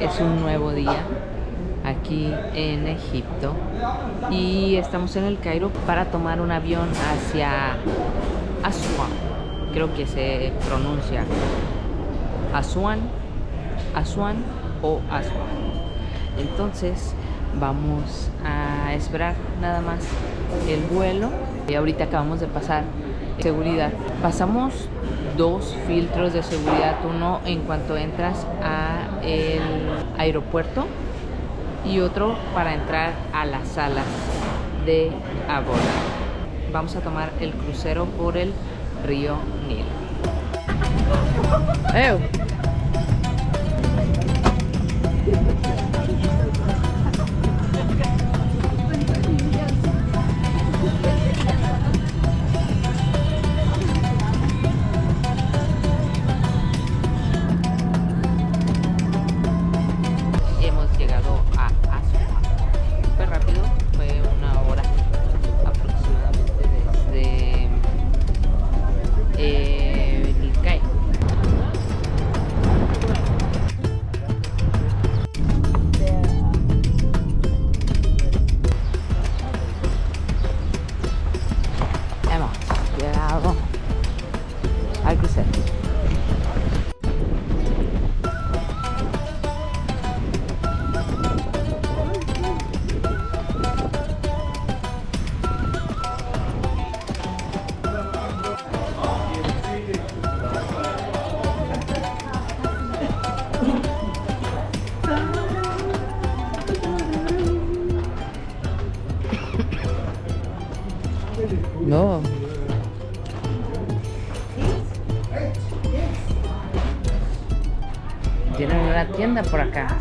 es un nuevo día aquí en Egipto y estamos en el Cairo para tomar un avión hacia Asuán. Creo que se pronuncia Asuán o Asuán. Entonces vamos a esperar nada más el vuelo. Y ahorita acabamos de pasar seguridad. Pasamos 2 filtros de seguridad, uno en cuanto entras a el aeropuerto y otro para entrar a las salas de abordar. Vamos a tomar el crucero por el río Nilo. ¡Ew! No. Tienen una tienda por acá.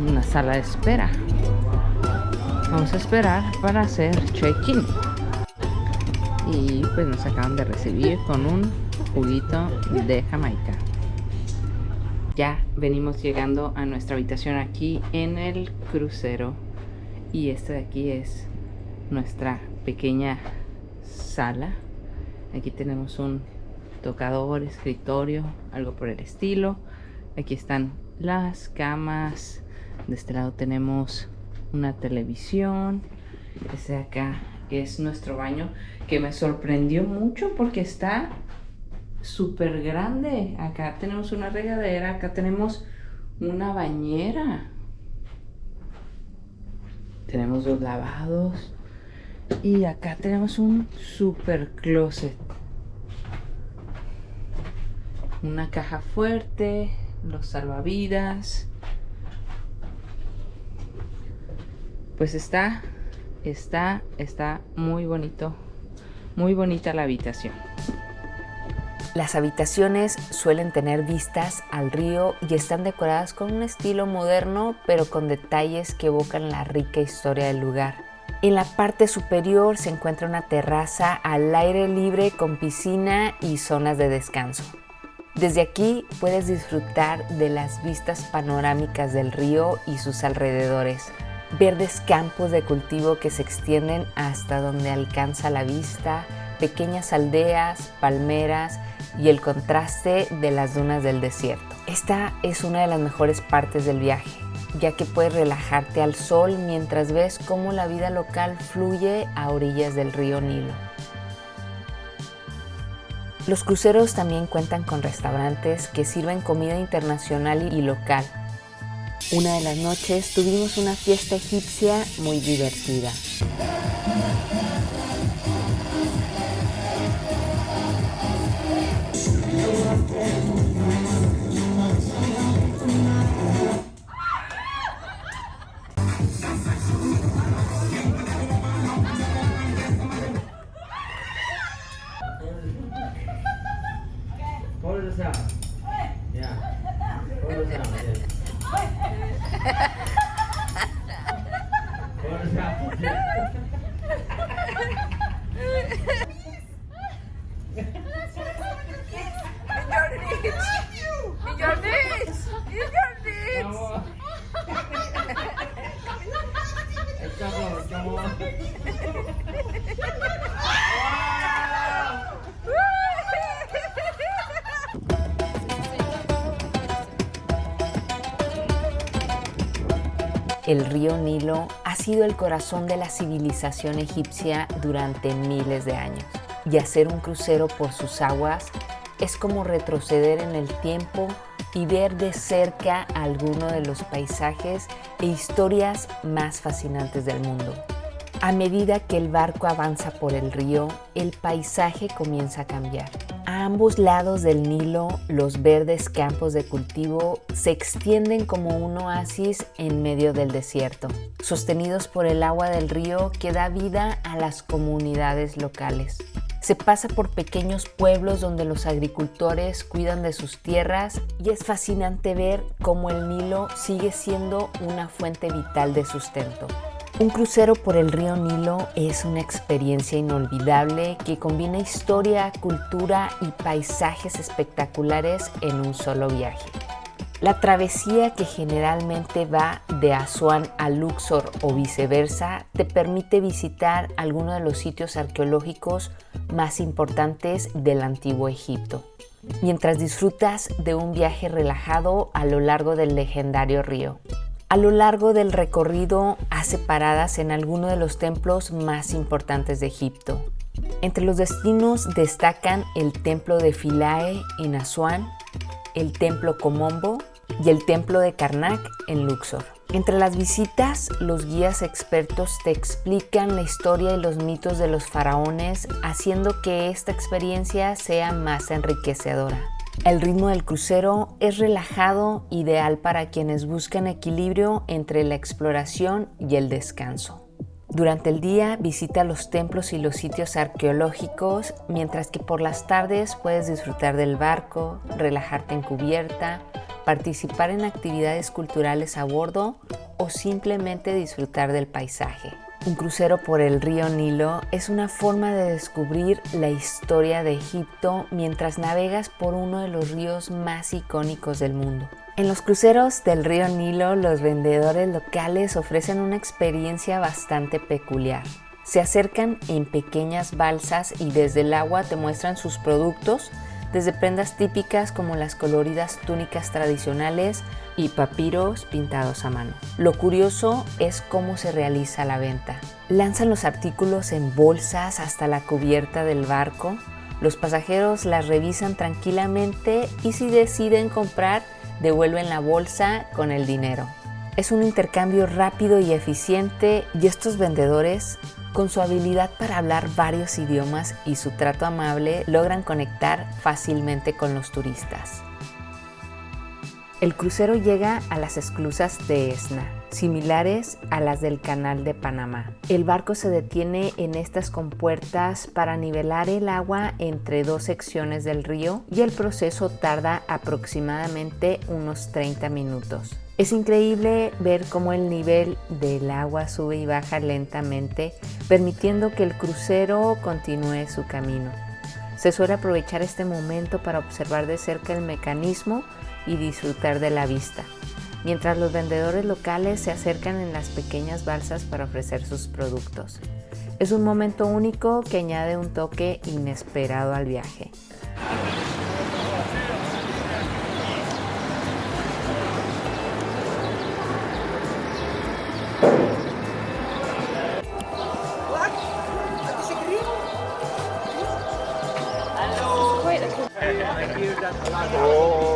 Una sala de espera. Vamos a esperar para hacer check-in. Y pues nos acaban de recibir con un juguito de Jamaica. Ya venimos llegando a nuestra habitación aquí en el crucero. Y esta de aquí es nuestra pequeña sala. Aquí tenemos un tocador, escritorio, algo por el estilo. Aquí están las camas. De este lado tenemos una televisión. Este de acá es nuestro baño, que me sorprendió mucho porque está súper grande. Acá tenemos una regadera, acá tenemos una bañera. Tenemos 2 lavados. Y acá tenemos un super closet. Una caja fuerte. Los salvavidas. Pues está muy bonito. Muy bonita la habitación. Las habitaciones suelen tener vistas al río y están decoradas con un estilo moderno, pero con detalles que evocan la rica historia del lugar. En la parte superior se encuentra una terraza al aire libre con piscina y zonas de descanso. Desde aquí puedes disfrutar de las vistas panorámicas del río y sus alrededores. Verdes campos de cultivo que se extienden hasta donde alcanza la vista, pequeñas aldeas, palmeras y el contraste de las dunas del desierto. Esta es una de las mejores partes del viaje, ya que puedes relajarte al sol mientras ves cómo la vida local fluye a orillas del río Nilo. Los cruceros también cuentan con restaurantes que sirven comida internacional y local. Una de las noches tuvimos una fiesta egipcia muy divertida. el río Nilo ha sido el corazón de la civilización egipcia durante miles de años. Y hacer un crucero por sus aguas es como retroceder en el tiempo y ver de cerca algunos de los paisajes e historias más fascinantes del mundo. A medida que el barco avanza por el río, el paisaje comienza a cambiar. A ambos lados del Nilo, los verdes campos de cultivo se extienden como un oasis en medio del desierto, sostenidos por el agua del río que da vida a las comunidades locales. Se pasa por pequeños pueblos donde los agricultores cuidan de sus tierras y es fascinante ver cómo el Nilo sigue siendo una fuente vital de sustento. Un crucero por el río Nilo es una experiencia inolvidable que combina historia, cultura y paisajes espectaculares en un solo viaje. La travesía, que generalmente va de Asuán a Luxor o viceversa, te permite visitar algunos de los sitios arqueológicos más importantes del antiguo Egipto, mientras disfrutas de un viaje relajado a lo largo del legendario río. A lo largo del recorrido hace paradas en algunos de los templos más importantes de Egipto. Entre los destinos destacan el templo de Philae en Asuán, el templo Komombo y el templo de Karnak en Luxor. Entre las visitas, los guías expertos te explican la historia y los mitos de los faraones, haciendo que esta experiencia sea más enriquecedora. El ritmo del crucero es relajado, ideal para quienes buscan equilibrio entre la exploración y el descanso. Durante el día visita los templos y los sitios arqueológicos, mientras que por las tardes puedes disfrutar del barco, relajarte en cubierta, participar en actividades culturales a bordo o simplemente disfrutar del paisaje. Un crucero por el río Nilo es una forma de descubrir la historia de Egipto mientras navegas por uno de los ríos más icónicos del mundo. En los cruceros del río Nilo, los vendedores locales ofrecen una experiencia bastante peculiar. Se acercan en pequeñas balsas y desde el agua te muestran sus productos, desde prendas típicas como las coloridas túnicas tradicionales y papiros pintados a mano. Lo curioso es cómo se realiza la venta. Lanzan los artículos en bolsas hasta la cubierta del barco, los pasajeros las revisan tranquilamente y si deciden comprar, devuelven la bolsa con el dinero. Es un intercambio rápido y eficiente y estos vendedores, con su habilidad para hablar varios idiomas y su trato amable, logran conectar fácilmente con los turistas. El crucero llega a las esclusas de Esna, similares a las del Canal de Panamá. El barco se detiene en estas compuertas para nivelar el agua entre dos secciones del río y el proceso tarda aproximadamente unos 30 minutos. Es increíble ver cómo el nivel del agua sube y baja lentamente, permitiendo que el crucero continúe su camino. Se suele aprovechar este momento para observar de cerca el mecanismo y disfrutar de la vista, mientras los vendedores locales se acercan en las pequeñas balsas para ofrecer sus productos. Es un momento único que añade un toque inesperado al viaje. Oh,